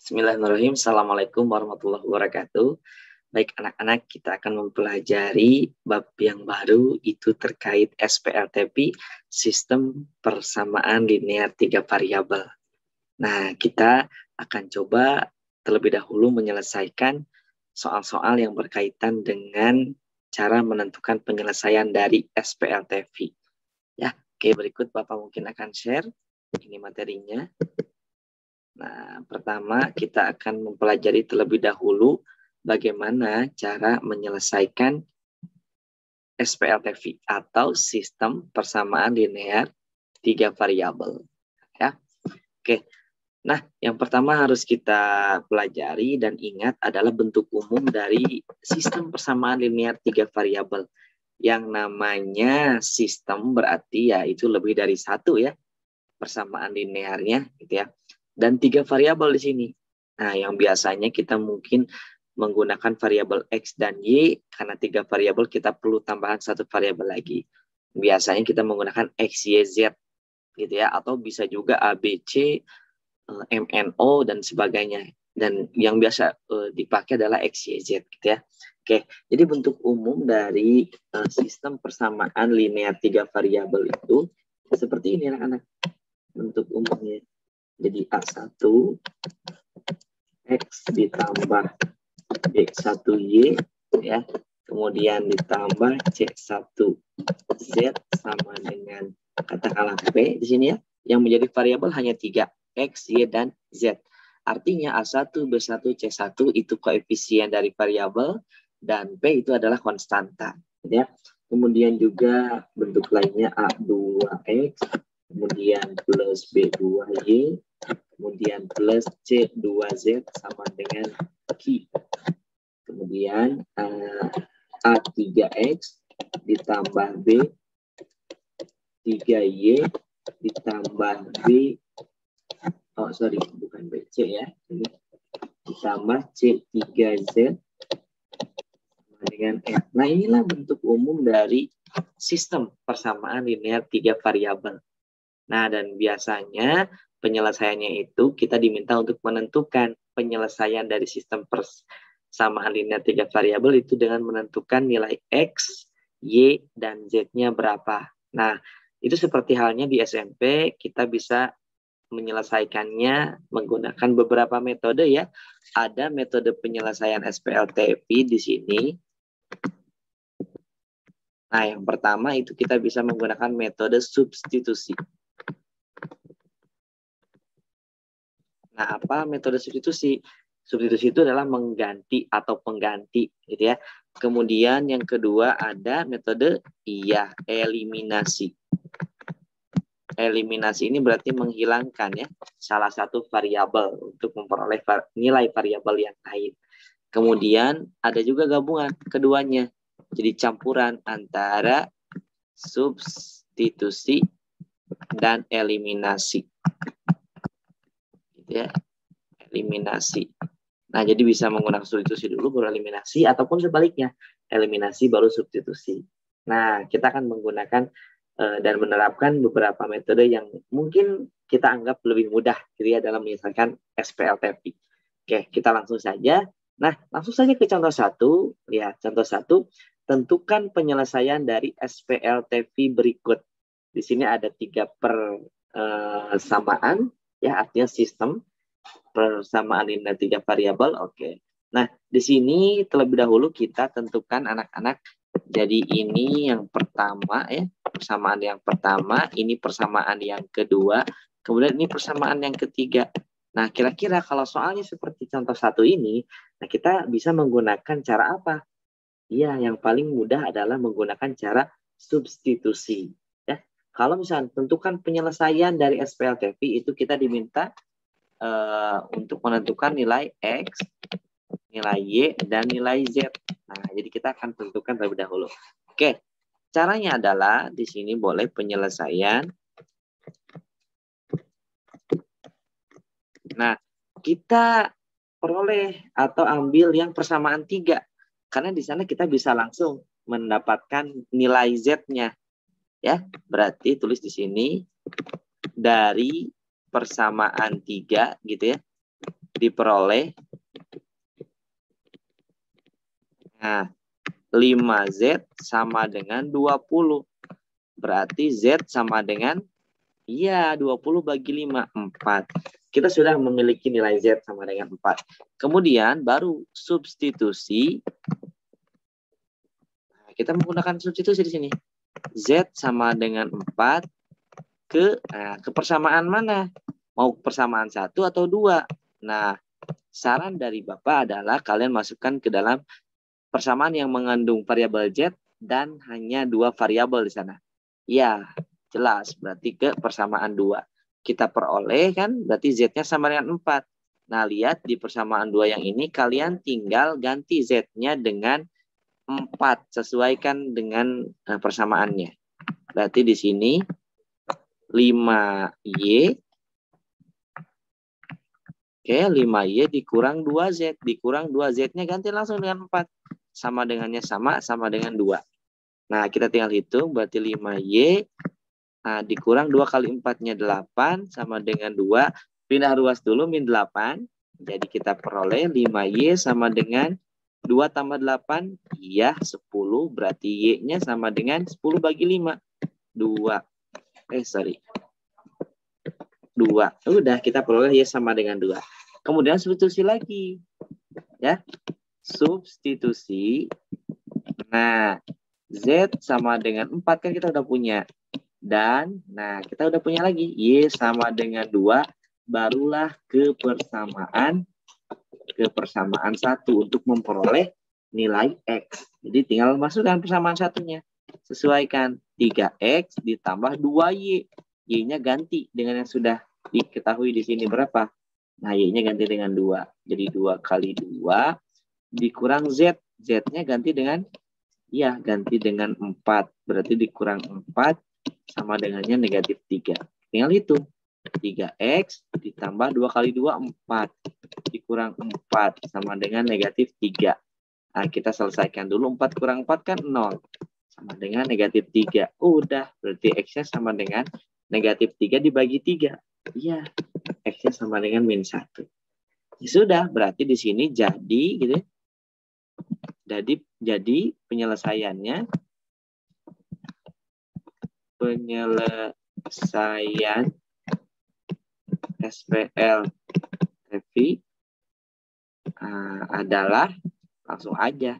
Bismillahirrahmanirrahim. Assalamualaikum warahmatullahi wabarakatuh. Baik anak-anak, kita akan mempelajari bab yang baru, itu terkait SPLTP, sistem persamaan linear 3 variabel. Nah, kita akan coba terlebih dahulu menyelesaikan soal-soal yang berkaitan dengan cara menentukan penyelesaian dari SPLTP. Ya, oke, berikut Bapak mungkin akan share ini materinya. Nah, pertama kita akan mempelajari terlebih dahulu bagaimana cara menyelesaikan SPLTP atau sistem persamaan linear 3 variabel. Ya. Oke. Nah, yang pertama harus kita pelajari dan ingat adalah bentuk umum dari sistem persamaan linear 3 variabel. Yang namanya sistem berarti ya itu lebih dari satu ya persamaan linearnya gitu ya. Dan 3 variabel di sini. Nah, yang biasanya kita mungkin menggunakan variabel X dan Y, karena 3 variabel kita perlu tambahan 1 variabel lagi. Biasanya kita menggunakan X, Y, Z, gitu ya, atau bisa juga A, B, C, M, N, O, dan sebagainya. Dan yang biasa dipakai adalah X, Y, Z, gitu ya. Oke, jadi bentuk umum dari sistem persamaan linear 3 variabel itu seperti ini anak-anak. Bentuk umumnya. Jadi A1 X ditambah B1Y ya. Kemudian ditambah C1 Z sama dengan katakanlah P di sini ya. Yang menjadi variabel hanya 3, X, Y, dan Z. Artinya A1, B1, C1 itu koefisien dari variabel dan P itu adalah konstanta ya. Kemudian juga bentuk lainnya A2X, kemudian plus B2Y, kemudian plus C2Z sama dengan Q. Kemudian A3X ditambah B3Y ditambah bukan BC ya. Ditambah C3Z sama dengan F. Nah, inilah bentuk umum dari sistem persamaan linear 3 variabel. Nah, dan biasanya penyelesaiannya itu kita diminta untuk menentukan penyelesaian dari sistem persamaan linear 3 variabel itu dengan menentukan nilai X, Y, dan Z-nya berapa. Nah, itu seperti halnya di SMP, kita bisa menyelesaikannya menggunakan beberapa metode ya. Ada metode penyelesaian SPLTP di sini. Nah, yang pertama itu kita bisa menggunakan metode substitusi. Nah, apa metode substitusi? Substitusi itu adalah mengganti atau pengganti, gitu ya. Kemudian yang kedua ada metode eliminasi. Eliminasi ini berarti menghilangkan ya salah satu variabel untuk memperoleh nilai variabel yang lain. Kemudian ada juga gabungan keduanya. Jadi campuran antara substitusi dan eliminasi. Ya, eliminasi. Nah, jadi bisa menggunakan substitusi dulu baru eliminasi ataupun sebaliknya, eliminasi baru substitusi. Nah, kita akan menggunakan dan menerapkan beberapa metode yang mungkin kita anggap lebih mudah gitu ya dalam menyelesaikan SPLTP. Oke, kita langsung saja. Nah, langsung saja ke contoh 1. Ya, contoh 1, tentukan penyelesaian dari SPLTP berikut. Di sini ada 3 persamaan. Ya, artinya sistem persamaan linear 3 variabel. Oke. Nah, di sini terlebih dahulu kita tentukan anak-anak. Jadi ini yang pertama ya, persamaan yang pertama, ini persamaan yang kedua, kemudian ini persamaan yang ketiga. Nah, kira-kira kalau soalnya seperti contoh 1 ini, nah kita bisa menggunakan cara apa? Iya, yang paling mudah adalah menggunakan cara substitusi. Kalau misalnya tentukan penyelesaian dari SPLTP itu kita diminta untuk menentukan nilai X, nilai Y, dan nilai Z. Nah, jadi kita akan tentukan terlebih dahulu. Oke, caranya adalah di sini boleh penyelesaian. Nah, kita peroleh atau ambil yang persamaan 3. Karena di sana kita bisa langsung mendapatkan nilai Z-nya. Ya, berarti tulis di sini dari persamaan 3 gitu ya. diperoleh. Nah, 5Z sama dengan 20. Berarti Z sama dengan, iya, 20 bagi 5, 4. Kita sudah memiliki nilai Z sama dengan 4. Kemudian baru substitusi. Nah, kita menggunakan substitusi di sini. Z sama dengan 4 ke persamaan mana? Mau persamaan 1 atau 2? Nah, saran dari Bapak adalah kalian masukkan ke dalam persamaan yang mengandung variabel Z dan hanya 2 variabel di sana. Ya, jelas. Berarti ke persamaan 2. Kita peroleh kan, berarti Z-nya sama dengan 4. Nah, lihat di persamaan 2 yang ini, kalian tinggal ganti Z-nya dengan 4. Sesuaikan dengan persamaannya. Berarti di sini 5Y. Oke, 5Y dikurang 2Z. Dikurang 2Z-nya ganti langsung dengan 4. Sama dengannya sama dengan 2. Nah, kita tinggal hitung, berarti 5Y dikurang 2 kali 4-nya 8, sama dengan 2. Pindah ruas dulu, min 8. Jadi kita peroleh 5Y sama dengan 2 tambah 8, iya 10. Berarti Y-nya sama dengan 10 bagi 5. 2. 2. Udah, kita peroleh Y sama dengan 2. Kemudian substitusi lagi. Ya, substitusi. Nah, Z sama dengan 4 kan kita udah punya. Dan, nah kita udah punya lagi. Y sama dengan 2. Barulah ke persamaan 1 untuk memperoleh nilai X. Jadi tinggal masukkan persamaan satunya. Sesuaikan 3X ditambah 2Y. Y-nya ganti dengan yang sudah diketahui di sini berapa. Nah, Y-nya ganti dengan 2. Jadi 2 kali 2 dikurang Z. Z-nya ganti dengan, ya, ganti dengan 4. Berarti dikurang 4 sama dengannya negatif 3. Tinggal hitung. 3X ditambah 2 kali 2, 4. Dikurang 4 sama dengan negatif 3. Nah, kita selesaikan dulu. 4 kurang 4 kan 0. Sama dengan negatif 3. Udah, berarti X-nya sama dengan negatif 3 dibagi 3. Iya, X-nya sama dengan min 1. Ya sudah, berarti di sini jadi, gitu ya. Jadi penyelesaian SPLTV adalah langsung aja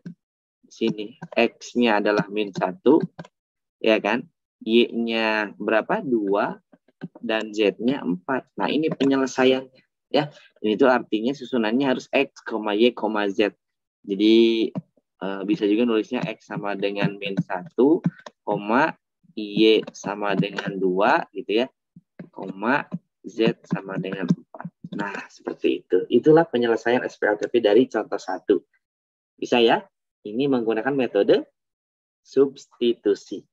di sini X-nya adalah min 1, ya kan? Y-nya berapa? 2 dan Z-nya 4. Nah, ini penyelesaiannya, ya. Ini itu artinya susunannya harus X, Y, Z. Jadi bisa juga nulisnya X sama dengan min 1, Y sama dengan 2, gitu ya, Z sama dengan 4. Nah, seperti itu. Itulah penyelesaian SPLTV dari contoh 1. Bisa ya? Ini menggunakan metode substitusi.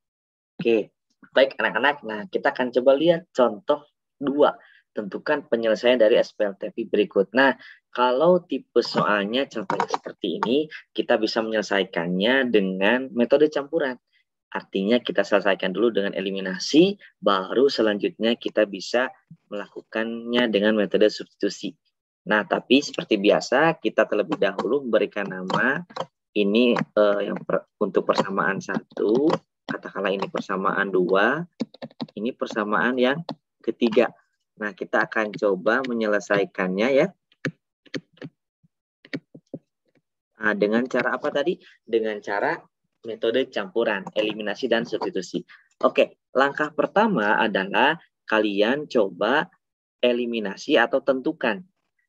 Oke, baik anak-anak. Nah, kita akan coba lihat contoh 2. Tentukan penyelesaian dari SPLTV berikut. Nah, kalau tipe soalnya contohnya seperti ini, kita bisa menyelesaikannya dengan metode campuran. Artinya kita selesaikan dulu dengan eliminasi, baru selanjutnya kita bisa melakukannya dengan metode substitusi. Nah, tapi seperti biasa, kita terlebih dahulu memberikan nama ini untuk persamaan 1, katakanlah ini persamaan 2, ini persamaan yang ketiga. Nah, kita akan coba menyelesaikannya ya. Nah, dengan cara apa tadi? Dengan cara metode campuran, eliminasi dan substitusi. Oke, langkah pertama adalah kalian coba eliminasi atau tentukan.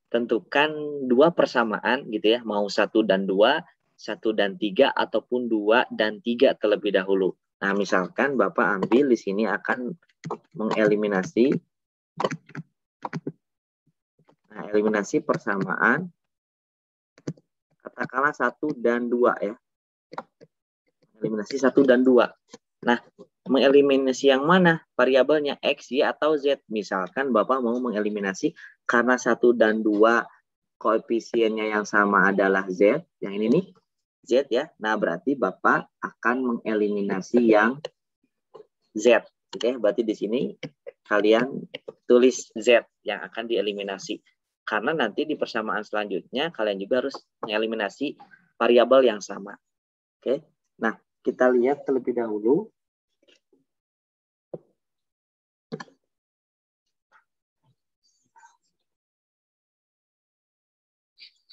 Tentukan 2 persamaan gitu ya, mau 1 dan 2, 1 dan 3, ataupun 2 dan 3 terlebih dahulu. Nah, misalkan Bapak ambil di sini akan mengeliminasi. Nah, eliminasi persamaan katakanlah 1 dan 2 ya. Eliminasi 1 dan 2. Nah, mengeliminasi yang mana? Variabelnya X, Y, atau Z. Misalkan Bapak mau mengeliminasi karena 1 dan 2 koefisiennya yang sama adalah Z. Yang ini nih, Z ya. Nah, berarti Bapak akan mengeliminasi yang Z. Oke, berarti di sini kalian tulis Z yang akan dieliminasi. Karena nanti di persamaan selanjutnya kalian juga harus mengeliminasi variabel yang sama. Oke. Nah, kita lihat terlebih dahulu.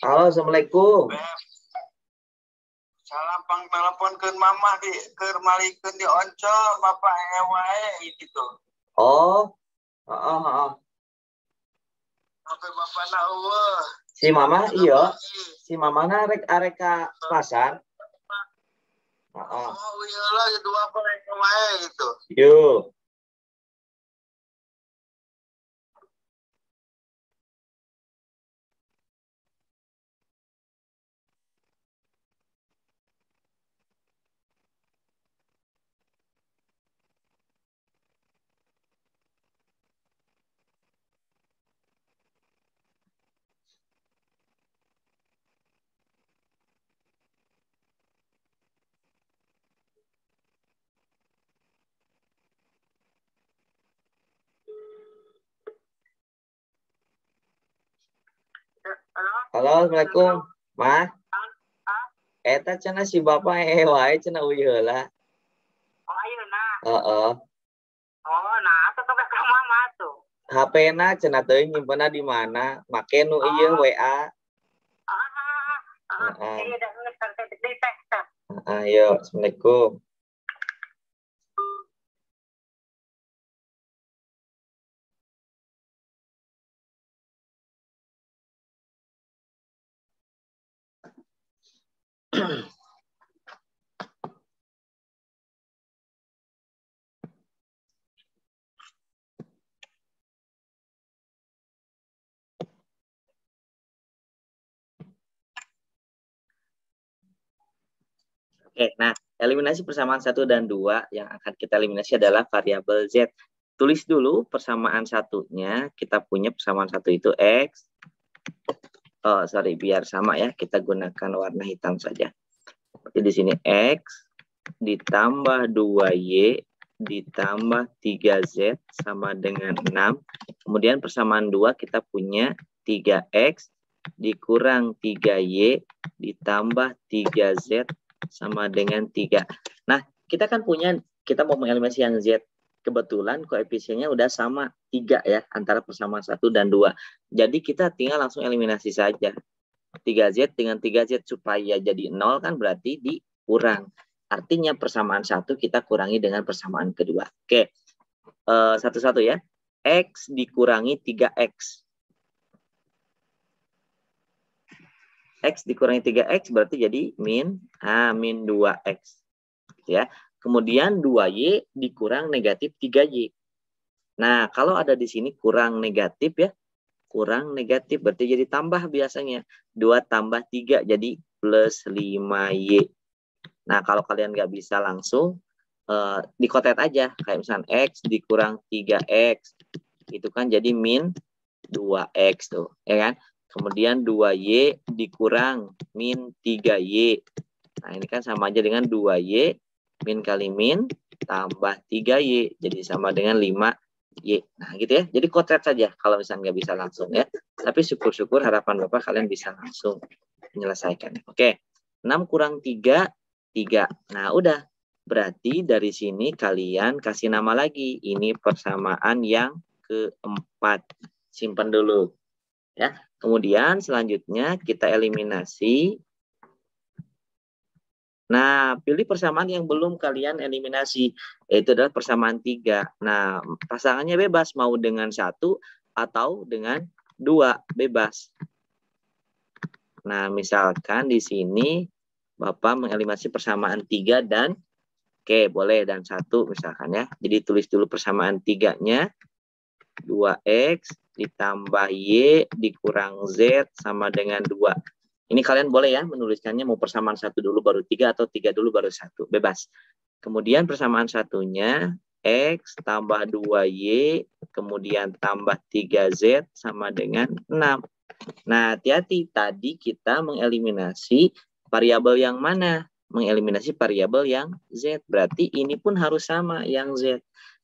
Halo, Assalamualaikum. Salam pangtelepon mama di malikeun di Oncol bapak wae gitu. Oh. Sampai bapak eueuh. Si mama iya. Si mamana arek ka pasar. Oh iya lah dua apa wae gitu. Yuk. Halo, Assalamualaikum. Ma. Eta cenah si bapak wae cenah uyeuh heula. Oh ayeuna. Heeh. Oh nah atuh teh ka mama tuh. HP-na cenah teuing nyimpenna di mana? Make nu ieu WA. Iya dah ngeus di teks. Ayo, Assalamualaikum. Oke, nah eliminasi persamaan 1 dan 2 yang akan kita eliminasi adalah variabel Z. Tulis dulu persamaan satunya, kita punya persamaan satu itu X. Oh, sorry, biar sama ya, kita gunakan warna hitam saja. Seperti di sini X ditambah 2Y ditambah 3Z sama dengan 6. Kemudian persamaan 2 kita punya 3X dikurang 3Y ditambah 3Z sama dengan 3. Nah, kita kan punya, kita mau mengeliminasi yang Z. Kebetulan koefisiennya udah sama 3 ya, antara persamaan 1 dan 2. Jadi kita tinggal langsung eliminasi saja. 3Z dengan 3Z supaya jadi 0 kan berarti dikurang. Artinya persamaan 1 kita kurangi dengan persamaan kedua. Oke, satu-satu ya. X dikurangi 3X. X dikurangi 3X berarti jadi min 2X. Ya. Kemudian 2Y dikurang negatif 3Y. Nah, kalau ada di sini kurang negatif ya. Kurang negatif berarti jadi tambah biasanya. 2 tambah 3 jadi plus 5Y. Nah, kalau kalian nggak bisa langsung, dikotet aja. Kayak misalnya X dikurang 3X. Itu kan jadi min 2X tuh. Ya kan? Kemudian 2Y dikurang min 3Y. Nah, ini kan sama aja dengan 2Y min kali min tambah 3Y. Jadi sama dengan 5Y. Nah, gitu ya. Jadi kotet saja kalau misalnya nggak bisa langsung ya. Tapi syukur-syukur harapan Bapak kalian bisa langsung menyelesaikan. Oke. 6 kurang 3, 3. Nah, udah. Berarti dari sini kalian kasih nama lagi. Ini persamaan yang keempat. Simpan dulu. Ya. Kemudian selanjutnya kita eliminasi. Nah, pilih persamaan yang belum kalian eliminasi. Yaitu adalah persamaan 3. Nah, pasangannya bebas. Mau dengan 1 atau dengan 2. Bebas. Nah, misalkan di sini Bapak mengeliminasi persamaan 3 dan oke, boleh dan 1 misalkan ya. Jadi tulis dulu persamaan 3-nya. 2X ditambah Y dikurang Z sama dengan 2. Ini kalian boleh ya menuliskannya mau persamaan 1 dulu baru 3 atau 3 dulu baru 1. Bebas. Kemudian persamaan satunya X tambah 2Y kemudian tambah 3Z sama dengan 6. Nah, hati-hati. Tadi kita mengeliminasi variabel yang mana? Mengeliminasi variabel yang Z. Berarti ini pun harus sama yang Z.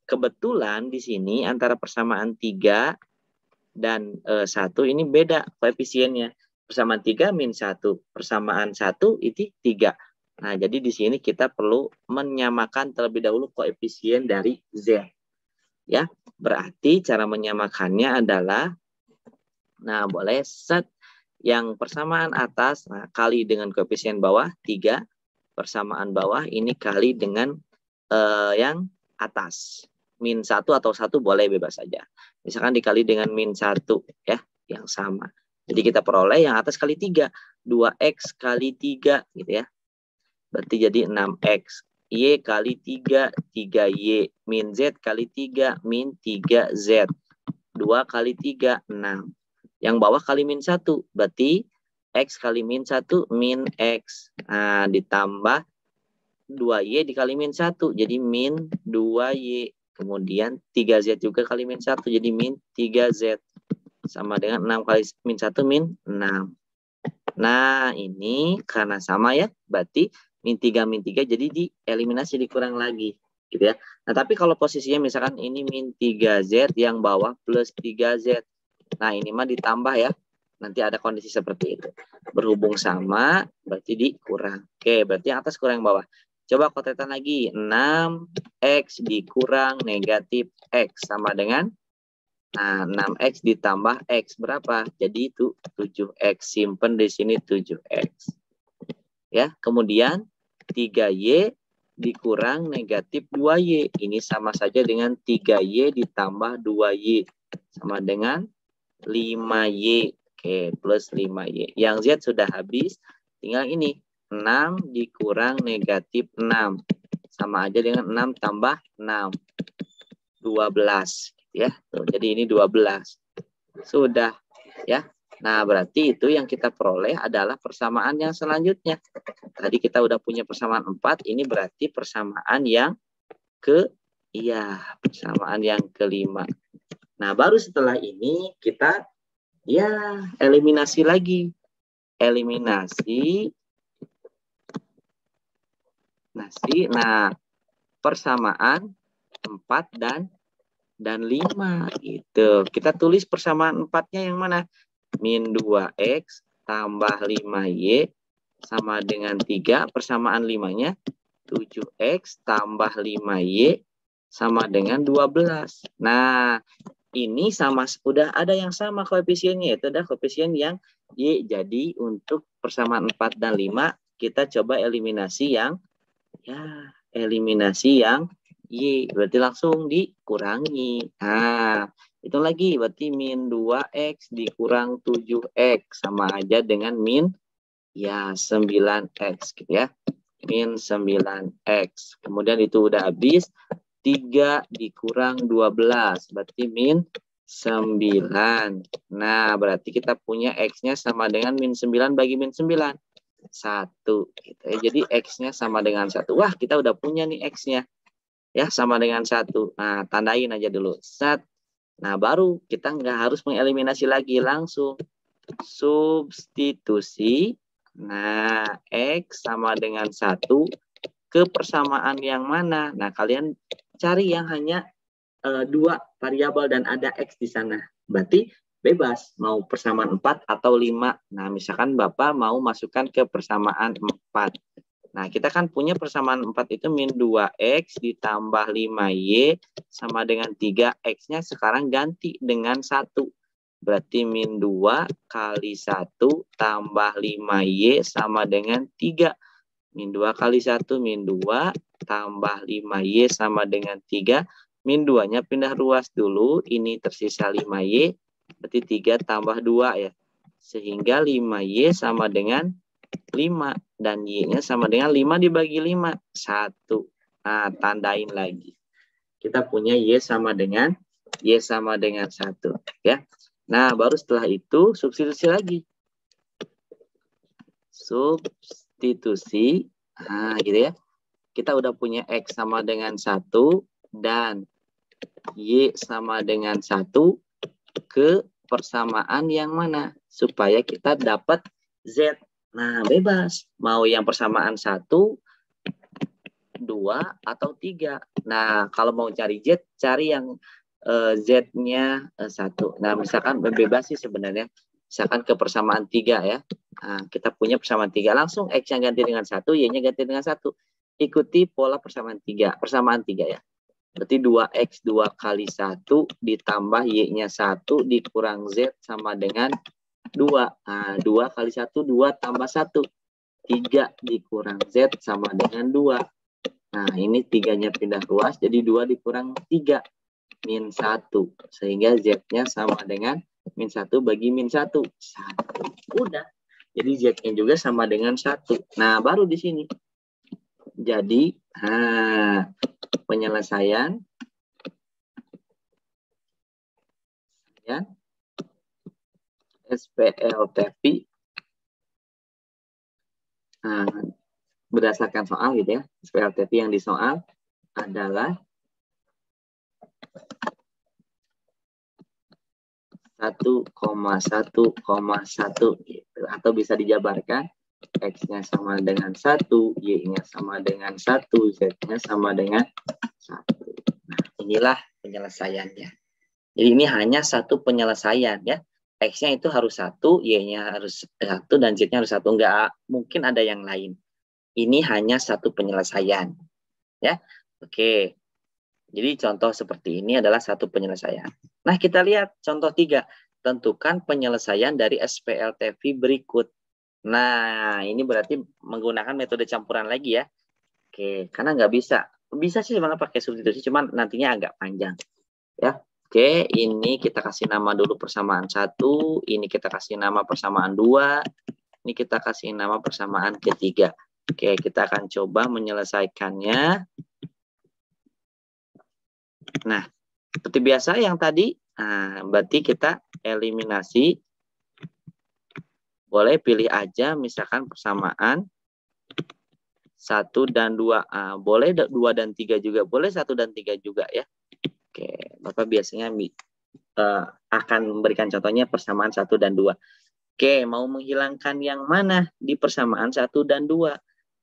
Kebetulan di sini antara persamaan 3 dan 1 ini beda koefisiennya. Persamaan 3 min 1. Persamaan 1 itu 3. Nah, jadi di sini kita perlu menyamakan terlebih dahulu koefisien dari Z. Ya, berarti cara menyamakannya adalah, nah boleh set yang persamaan atas, nah, kali dengan koefisien bawah 3. Persamaan bawah ini kali dengan yang atas. Min 1 atau 1 boleh bebas saja. Misalkan dikali dengan min 1 ya, yang sama. Jadi kita peroleh yang atas kali 3. 2X kali 3 gitu ya. Berarti jadi 6X. Y kali 3, 3Y. Min Z kali 3, min 3Z. 2 kali 3, 6. Yang bawah kali min 1. Berarti X kali min 1, min X. Nah, ditambah 2Y dikali min 1. Jadi min 2Y. Kemudian 3Z juga kali min 1. Jadi min 3Z. Sama dengan 6 kali min 1, min 6. Nah, ini karena sama ya. Berarti min 3, min 3. Jadi dieliminasi, dikurang lagi. Gitu ya. Nah, tapi kalau posisinya misalkan ini min 3Z, yang bawah plus 3Z. Nah, ini mah ditambah ya. Nanti ada kondisi seperti itu. Berhubung sama, berarti dikurang. Oke, berarti yang atas kurang yang bawah. Coba kotetan lagi. 6X dikurang negatif X. Sama dengan, nah, 6X ditambah X berapa? Jadi itu 7X. Simpen di sini 7X. Ya, kemudian 3Y dikurang negatif 2Y. Ini sama saja dengan 3Y ditambah 2Y. Sama dengan 5Y. Oke, plus 5Y. Yang Z sudah habis. Tinggal ini. 6 dikurang negatif 6. Sama aja dengan 6 tambah 6. 12. Ya, tuh, jadi ini 12. Sudah. Ya. Nah, berarti itu yang kita peroleh adalah persamaan yang selanjutnya. Tadi kita udah punya persamaan 4. Ini berarti persamaan yang persamaan yang kelima. Nah, baru setelah ini kita eliminasi lagi. Eliminasi. Nah, persamaan 4 dan 5 gitu. Kita tulis persamaan 4-nya yang mana? Min 2X tambah 5Y sama dengan 3. Persamaan 5-nya 7X tambah 5Y sama dengan 12. Nah, ini sama, udah ada yang sama koefisiennya, itu ada koefisien yang Y. Jadi untuk persamaan 4 dan 5 kita coba eliminasi yang Y. Berarti langsung dikurangi. Nah, itu lagi berarti min 2X dikurang 7X sama aja dengan min 9X gitu ya. Min 9X. Kemudian itu udah habis. 3 dikurang 12. Berarti min 9. Nah, berarti kita punya X-nya sama dengan min 9 bagi min 9. 1. Gitu ya. Jadi X-nya sama dengan 1. Wah, kita udah punya nih X-nya. Ya, sama dengan 1. Nah, tandain aja dulu. Set. Nah, baru kita nggak harus mengeliminasi lagi. Langsung substitusi. Nah, X sama dengan 1 ke persamaan yang mana? Nah, kalian cari yang hanya 2 variabel dan ada X di sana. Berarti bebas. Mau persamaan 4 atau 5. Nah, misalkan Bapak mau masukkan ke persamaan 4. Nah, kita kan punya persamaan 4 itu min 2X ditambah 5Y sama dengan 3. X-nya sekarang ganti dengan 1. Berarti min 2 kali 1 tambah 5Y sama dengan 3. Min 2 kali 1, min 2 tambah 5Y sama dengan 3. Min 2-nya pindah ruas dulu. Ini tersisa 5Y. Berarti 3 tambah 2 ya. Sehingga 5Y sama dengan 5. Dan Y-nya sama dengan 5 dibagi 5. 1. Nah, tandain lagi. Kita punya Y sama dengan 1. Ya. Nah, baru setelah itu substitusi lagi. Substitusi. Nah, gitu ya. Kita udah punya X sama dengan 1. Dan Y sama dengan 1. Ke persamaan yang mana? Supaya kita dapat Z. Nah, bebas. Mau yang persamaan 1, 2, atau 3. Nah, kalau mau cari Z, cari yang Z-nya 1. Nah, misalkan bebas sih sebenarnya. Misalkan ke persamaan 3 ya. Nah, kita punya persamaan 3. Langsung X-nya ganti dengan 1, Y-nya ganti dengan 1. Ikuti pola persamaan 3. Persamaan 3 ya. Berarti 2X 2 kali 1 ditambah Y-nya 1 dikurang Z sama dengan 2. Nah, 2 kali 1, 2 tambah 1. 3 dikurang Z sama dengan 2. Nah, ini 3-nya pindah ruas, jadi 2 dikurang 3. Min 1. Sehingga Z-nya sama dengan min 1 bagi min 1. 1. Udah. Jadi Z-nya juga sama dengan 1. Nah, baru di sini. Jadi, penyelesaian ya, SPLTV berdasarkan soal gitu ya. SPLTV yang disoal adalah 1,1,1 gitu. Atau bisa dijabarkan X-nya sama dengan 1, Y-nya sama dengan 1, Z-nya sama dengan 1. Nah, inilah penyelesaiannya. Jadi ini hanya satu penyelesaian ya. X-nya itu harus 1, Y-nya harus 1, dan Z-nya harus 1. Enggak mungkin ada yang lain. Ini hanya satu penyelesaian. Ya, oke. Jadi contoh seperti ini adalah satu penyelesaian. Nah, kita lihat contoh 3. Tentukan penyelesaian dari SPLTV berikut. Nah, ini berarti menggunakan metode campuran lagi ya. Oke, karena nggak bisa. Bisa sih sebenarnya pakai substitusi, cuman nantinya agak panjang. Ya, oke, ini kita kasih nama dulu persamaan 1. Ini kita kasih nama persamaan 2. Ini kita kasih nama persamaan ketiga. Oke, kita akan coba menyelesaikannya. Nah, seperti biasa yang tadi, berarti kita eliminasi. Boleh pilih aja misalkan persamaan 1 dan 2. Boleh 2 dan 3 juga. Boleh 1 dan 3 juga ya. Oke, Bapak biasanya akan memberikan contohnya persamaan 1 dan 2. Oke, mau menghilangkan yang mana di persamaan 1 dan 2?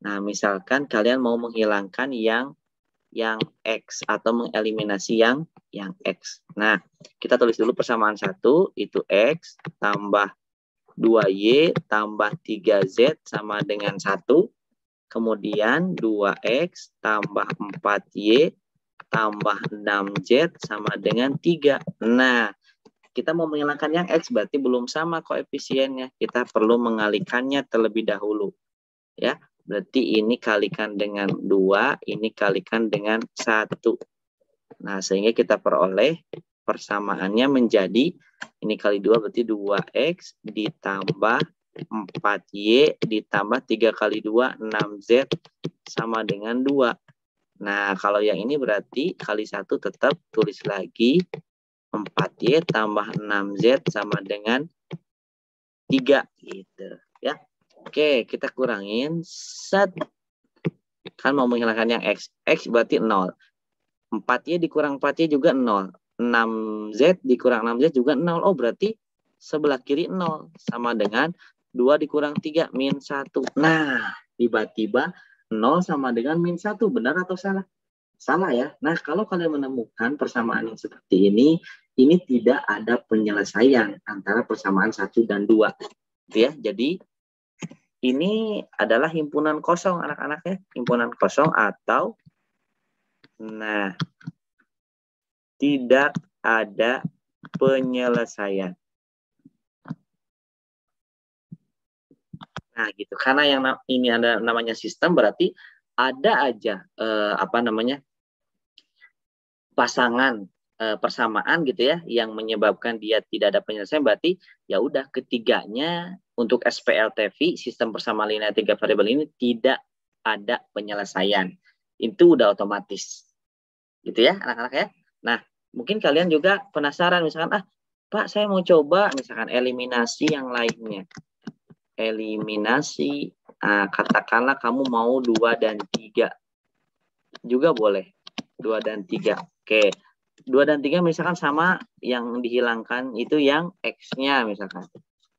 Nah, misalkan kalian mau menghilangkan yang X atau mengeliminasi yang X. Nah, kita tulis dulu persamaan 1 itu X tambah 2Y tambah 3Z sama dengan 1. Kemudian 2X tambah 4Y tambah 6Z sama dengan 3. Nah, kita mau menghilangkan yang X berarti belum sama koefisiennya. Kita perlu mengalihkannya terlebih dahulu. Ya, berarti ini kalikan dengan 2, ini kalikan dengan 1. Nah, sehingga kita peroleh persamaannya menjadi ini kali 2 berarti 2X ditambah 4Y ditambah 3 kali 2 6Z sama dengan 2. Nah, kalau yang ini berarti kali 1 tetap tulis lagi 4Y tambah 6Z sama dengan 3 gitu ya. Oke, kita kurangin set. Kan mau menghilangkan yang X. X berarti 0. 4Y dikurang 4Y juga 0. 6Z dikurang 6Z juga 0. Oh, berarti sebelah kiri 0. Sama dengan 2 dikurang 3 min 1. Nah, tiba-tiba 0 sama dengan min 1. Benar atau salah? Salah ya. Nah, kalau kalian menemukan persamaan yang seperti ini tidak ada penyelesaian antara persamaan 1 dan 2. Ya, jadi ini adalah himpunan kosong anak-anak ya. Himpunan kosong atau tidak ada penyelesaian. Nah, gitu. Karena yang ini ada namanya sistem berarti ada aja pasangan persamaan gitu ya yang menyebabkan dia tidak ada penyelesaian. Berarti ya udah ketiganya untuk SPLTV sistem persamaan linear 3 variabel ini tidak ada penyelesaian. Itu udah otomatis. Gitu ya anak-anak ya. Nah, mungkin kalian juga penasaran misalkan Pak saya mau coba misalkan eliminasi yang lainnya. Eliminasi katakanlah kamu mau 2 dan 3 juga boleh. 2 dan 3. Oke. 2 dan 3 misalkan sama yang dihilangkan itu yang X-nya misalkan.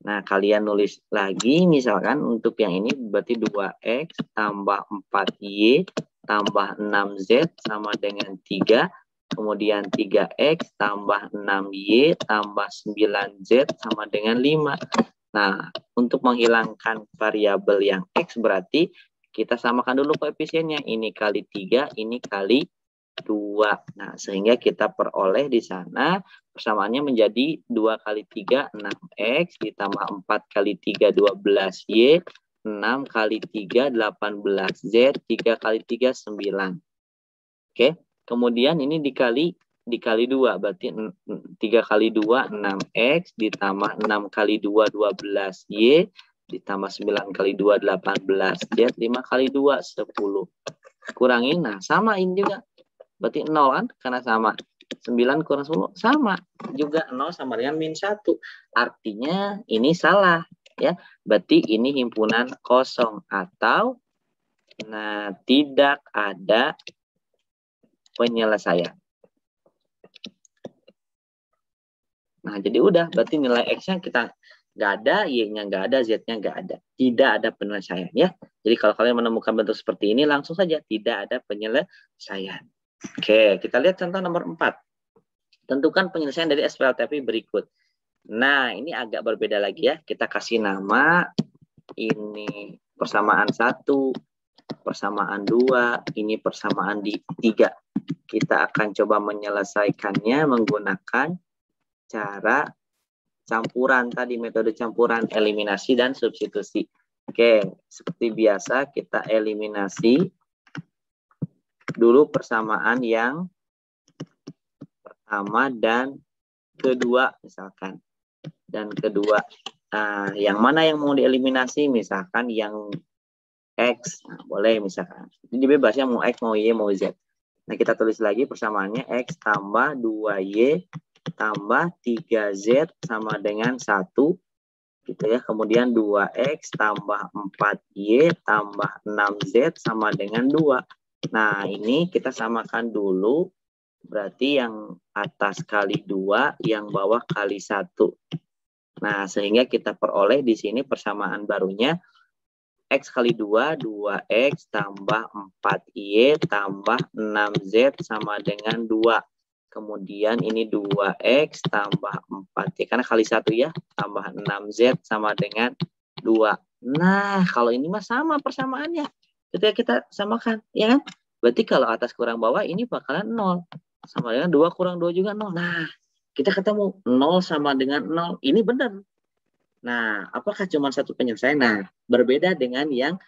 Nah, kalian nulis lagi misalkan untuk yang ini berarti 2X tambah 4Y tambah 6Z sama dengan 3 kemudian 3X tambah 6Y tambah 9Z sama dengan 5. Nah, untuk menghilangkan variabel yang X berarti kita samakan dulu koefisiennya. Ini kali 3, ini kali 2. Nah, sehingga kita peroleh di sana persamaannya menjadi 2 kali 3, 6X, ditambah 4 kali 3, 12Y, 6 kali 3, 18Z, 3 kali 3, 9. Oke, kemudian ini dikali 2, berarti 3 kali 2, 6X, ditambah 6 kali 2, 12Y, ditambah 9 kali 2, 18Z, 5 kali 2, 10. Kurangin, nah samain juga. Berarti 0 kan, karena sama. 9 kurang 10, sama. Juga 0 sama dengan min 1. Artinya ini salah. Ya, berarti ini himpunan kosong. Atau, nah, tidak ada penyelesaian. Nah, jadi udah. Berarti nilai X-nya kita nggak ada, Y-nya nggak ada, Z-nya nggak ada. Tidak ada penyelesaian. Ya. Jadi kalau kalian menemukan bentuk seperti ini, langsung saja tidak ada penyelesaian. Oke, kita lihat contoh nomor 4. Tentukan penyelesaian dari SPLTP berikut. Nah, ini agak berbeda lagi ya. Kita kasih nama, ini persamaan 1, persamaan 2, ini persamaan 3. Kita akan coba menyelesaikannya menggunakan cara campuran tadi, metode campuran, eliminasi dan substitusi. Oke, seperti biasa kita eliminasi dulu persamaan yang pertama dan kedua misalkan. Dan kedua, yang mana yang mau dieliminasi? Misalkan yang X, nah, boleh misalkan. Jadi bebas ya, mau X, mau Y, mau Z. Nah, kita tulis lagi persamaannya X tambah 2Y tambah 3Z sama dengan 1. Gitu ya. Kemudian 2X tambah 4Y tambah 6Z sama dengan 2. Nah, ini kita samakan dulu. Berarti yang atas kali 2, yang bawah kali 1. Nah, sehingga kita peroleh di sini persamaan barunya X kali 2, 2X tambah 4Y tambah 6Z sama dengan 2. Kemudian ini 2X tambah 4Y, karena kali 1 ya, tambah 6Z sama dengan 2. Nah, kalau ini mah sama persamaannya. Ketika kita samakan, ya kan? Berarti kalau atas kurang bawah ini bakalan 0. Sama dengan 2 kurang 2 juga 0. Nah, kita ketemu 0 sama dengan 0. Ini benar. Nah, apakah cuma satu penyelesaian? Nah, berbeda dengan yang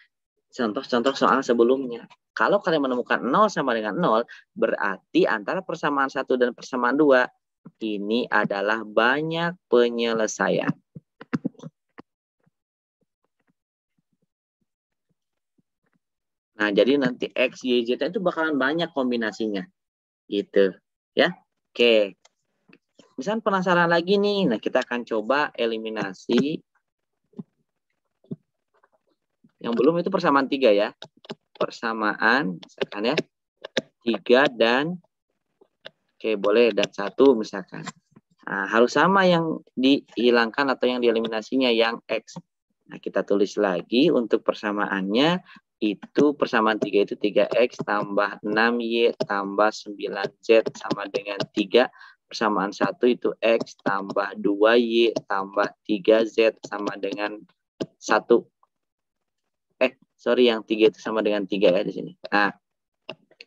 contoh-contoh soal sebelumnya. Kalau kalian menemukan 0 sama dengan 0, berarti antara persamaan 1 dan persamaan 2, ini adalah banyak penyelesaian. Nah, jadi nanti X, Y, Z itu bakalan banyak kombinasinya. Gitu. Ya. Oke. Misalnya penasaran lagi nih. Nah, kita akan coba eliminasi. Yang belum itu persamaan 3 ya. Persamaan, misalkan ya. 3 dan, oke boleh, dan 1 misalkan. Nah, harus sama yang dihilangkan atau yang dieliminasinya, yang X. Nah, kita tulis lagi untuk persamaannya. Itu persamaan 3 itu 3X tambah 6Y tambah 9Z sama dengan 3. Persamaan 1 itu X tambah 2Y tambah 3Z sama dengan 1. Sorry, yang 3 itu sama dengan 3 ya di sini. Nah,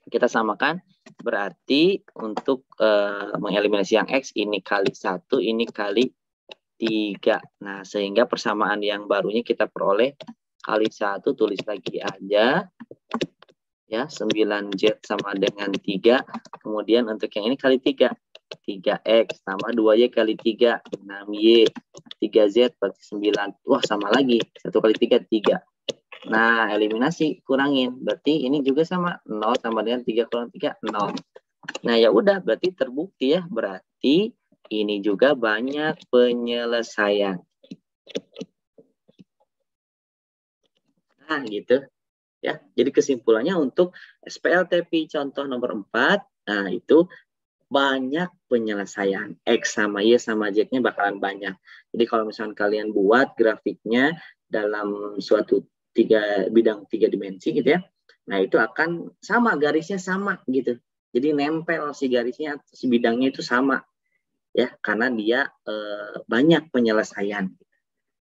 kita samakan. Berarti untuk mengeliminasi yang X, ini kali 1, ini kali 3. Nah, sehingga persamaan yang barunya kita peroleh kali 1, tulis lagi aja. Ya, 9Z sama dengan 3. Kemudian untuk yang ini kali 3. 3X tambah 2Y kali 3. 6Y. 3Z berarti 9. Wah, sama lagi. 1 kali 3, 3. Nah, eliminasi, kurangin. Berarti ini juga sama. 0 sama dengan 3 kurang 3, 0. Nah, ya udah. Berarti terbukti ya. Berarti ini juga banyak penyelesaian. Nah, gitu. Ya, jadi kesimpulannya untuk SPLTP contoh nomor 4, nah itu banyak penyelesaian. X sama Y sama Z-nya bakalan banyak. Jadi kalau misalnya kalian buat grafiknya dalam suatu bidang 3 dimensi gitu ya, nah itu akan sama, garisnya sama gitu. Jadi nempel si garisnya, si bidangnya itu sama. Ya, karena dia banyak penyelesaian.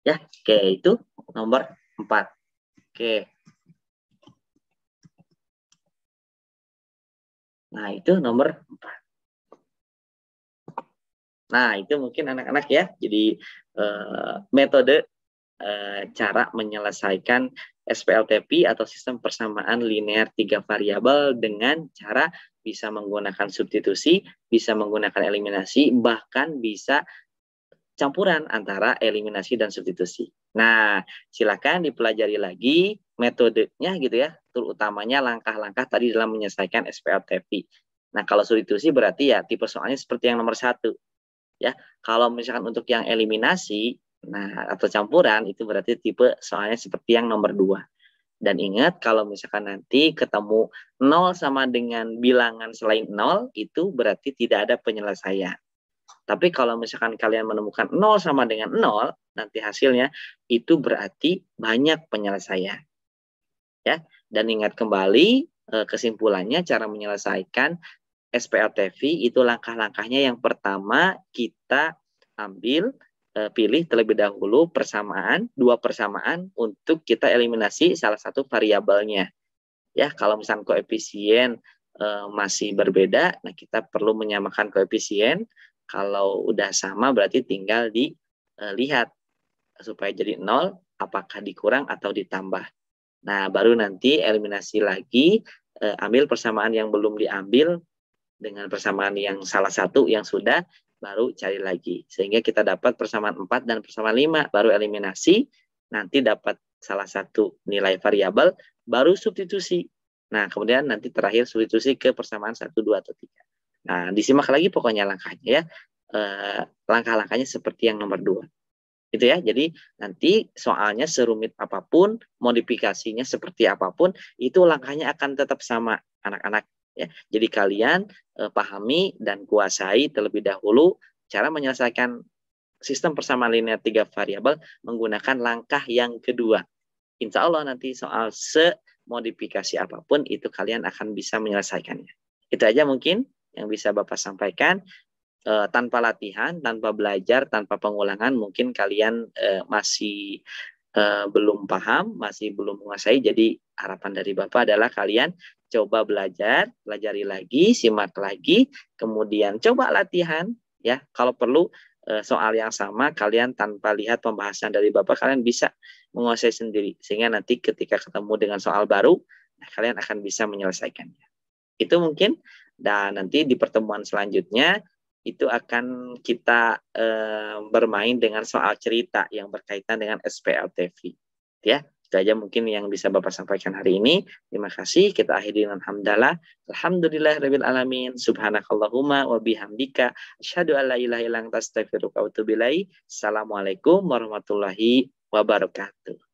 Ya, oke, itu nomor 4. Oke. Nah, itu nomor 4. Nah, itu mungkin anak-anak ya. Jadi metode cara menyelesaikan SPLTP atau sistem persamaan linear 3 variabel dengan cara bisa menggunakan substitusi, bisa menggunakan eliminasi, bahkan bisa campuran antara eliminasi dan substitusi. Nah, silakan dipelajari lagi metodenya gitu ya, terutamanya langkah-langkah tadi dalam menyelesaikan SPLTP. Nah, kalau substitusi berarti ya tipe soalnya seperti yang nomor 1. Ya, kalau misalkan untuk yang eliminasi, nah atau campuran itu berarti tipe soalnya seperti yang nomor 2. Dan ingat kalau misalkan nanti ketemu 0 sama dengan bilangan selain 0, itu berarti tidak ada penyelesaian. Tapi kalau misalkan kalian menemukan 0 sama dengan 0, nanti hasilnya itu berarti banyak penyelesaian. Ya, dan ingat kembali kesimpulannya cara menyelesaikan SPLTP itu langkah-langkahnya. Yang pertama kita pilih terlebih dahulu dua persamaan untuk kita eliminasi salah satu variabelnya. Ya, kalau misalnya koefisien masih berbeda, nah kita perlu menyamakan koefisien. Kalau udah sama berarti tinggal dilihat supaya jadi 0 apakah dikurang atau ditambah. Nah, baru nanti eliminasi lagi, ambil persamaan yang belum diambil dengan persamaan yang salah satu yang sudah, baru cari lagi. Sehingga kita dapat persamaan 4 dan persamaan 5, baru eliminasi, nanti dapat salah satu nilai variabel, baru substitusi. Nah, kemudian nanti terakhir substitusi ke persamaan 1, 2, atau 3. Nah, disimak lagi pokoknya langkahnya ya. Langkah-langkahnya seperti yang nomor 2. Gitu ya. Jadi nanti soalnya serumit apapun, modifikasinya seperti apapun, itu langkahnya akan tetap sama anak-anak. Ya, jadi kalian pahami dan kuasai terlebih dahulu cara menyelesaikan sistem persamaan linear 3 variabel menggunakan langkah yang kedua. Insya Allah nanti soal semodifikasi apapun itu kalian akan bisa menyelesaikannya. Itu aja mungkin yang bisa Bapak sampaikan. Tanpa latihan, tanpa belajar, tanpa pengulangan mungkin kalian masih belum paham, masih belum menguasai. Jadi harapan dari Bapak adalah kalian coba belajar, pelajari lagi, simak lagi, kemudian coba latihan ya. Kalau perlu soal yang sama kalian tanpa lihat pembahasan dari Bapak kalian bisa menguasai sendiri sehingga nanti ketika ketemu dengan soal baru nah, kalian akan bisa menyelesaikannya. Itu mungkin, dan nanti di pertemuan selanjutnya itu akan kita bermain dengan soal cerita yang berkaitan dengan SPLTP. Ya, itu aja mungkin yang bisa Bapak sampaikan hari ini. Terima kasih. Kita akhiri dengan hamdalah. Alhamdulillahirabbil alamin. Subhanakallahumma wa bihamdika asyhadu an la ilaha illa anta astaghfiruka wa atubu ilaik. Assalamualaikum warahmatullahi wabarakatuh.